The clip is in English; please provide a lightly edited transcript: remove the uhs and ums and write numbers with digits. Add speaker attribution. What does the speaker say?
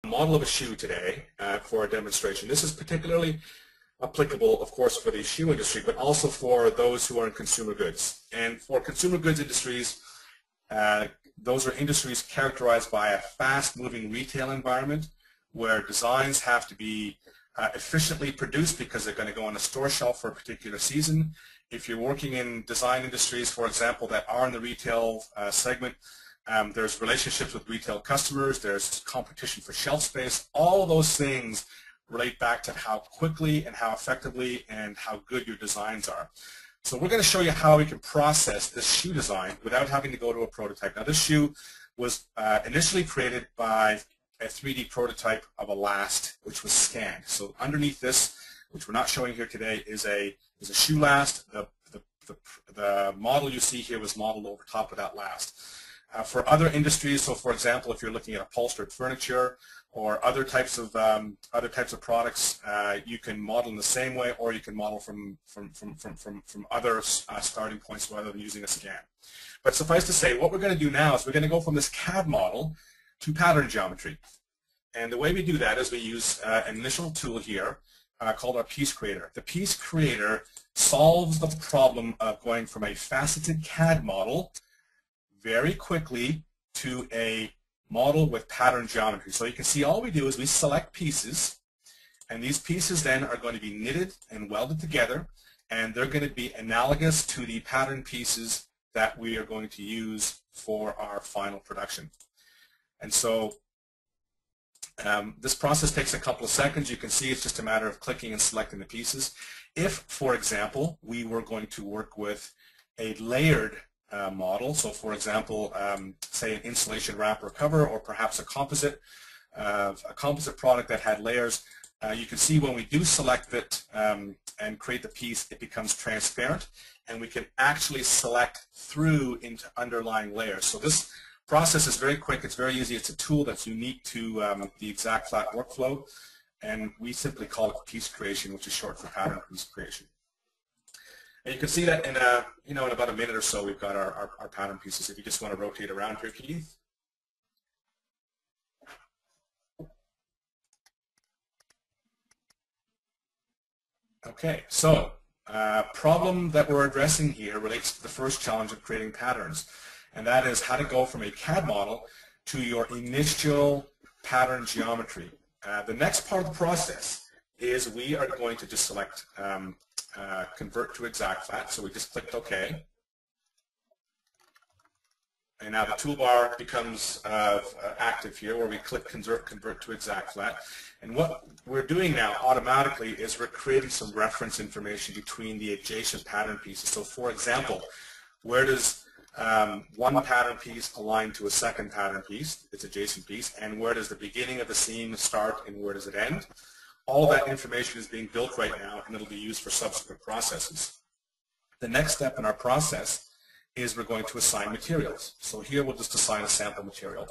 Speaker 1: model of a shoe today for a demonstration. This is particularly applicable, of course, for the shoe industry, but also for those who are in consumer goods. And for consumer goods industries, those are industries characterized by a fast-moving retail environment where designs have to be efficiently produced because they're going to go on a store shelf for a particular season. If you're working in design industries, for example, that are in the retail segment, there's relationships with retail customers, there's competition for shelf space. All of those things relate back to how quickly and how effectively and how good your designs are. So we're going to show you how we can process this shoe design without having to go to a prototype. Now this shoe was initially created by a 3D prototype of a last which was scanned. So underneath this, which we're not showing here today, is a shoe last. The model you see here was modeled over top of that last. For other industries, so for example, if you're looking at upholstered furniture or other types of products, you can model in the same way, or you can model from other starting points rather than using a scan. But suffice to say, what we're going to do now is we're going to go from this CAD model to pattern geometry. And the way we do that is we use an initial tool here called our piece creator. The piece creator solves the problem of going from a faceted CAD model very quickly to a model with pattern geometry. So you can see all we do is we select pieces, and these pieces then are going to be knitted and welded together, and they're going to be analogous to the pattern pieces that we are going to use for our final production. And so this process takes a couple of seconds. You can see it's just a matter of clicking and selecting the pieces. If, for example, we were going to work with a layered model, so for example, say an insulation wrap or cover, or perhaps a composite product that had layers, you can see when we do select it and create the piece, it becomes transparent, and we can actually select through into underlying layers. So this process is very quick, it's very easy, it's a tool that's unique to the exact flat workflow, and we simply call it piece creation, which is short for pattern piece creation. And you can see that in in about a minute or so we've got our pattern pieces. If you just want to rotate around here, Keith. Okay, so problem that we're addressing here relates to the first challenge of creating patterns, and that is how to go from a CAD model to your initial pattern geometry. The next part of the process is we are going to just select convert to exact flat, so we just clicked OK. And now the toolbar becomes active here where we click convert to exact flat. And what we're doing now automatically is we're creating some reference information between the adjacent pattern pieces. So for example, where does one pattern piece align to a second pattern piece, its adjacent piece, and where does the beginning of the seam start and where does it end? All of that information is being built right now, and it'll be used for subsequent processes. The next step in our process is we're going to assign materials. So here we'll just assign a sample material.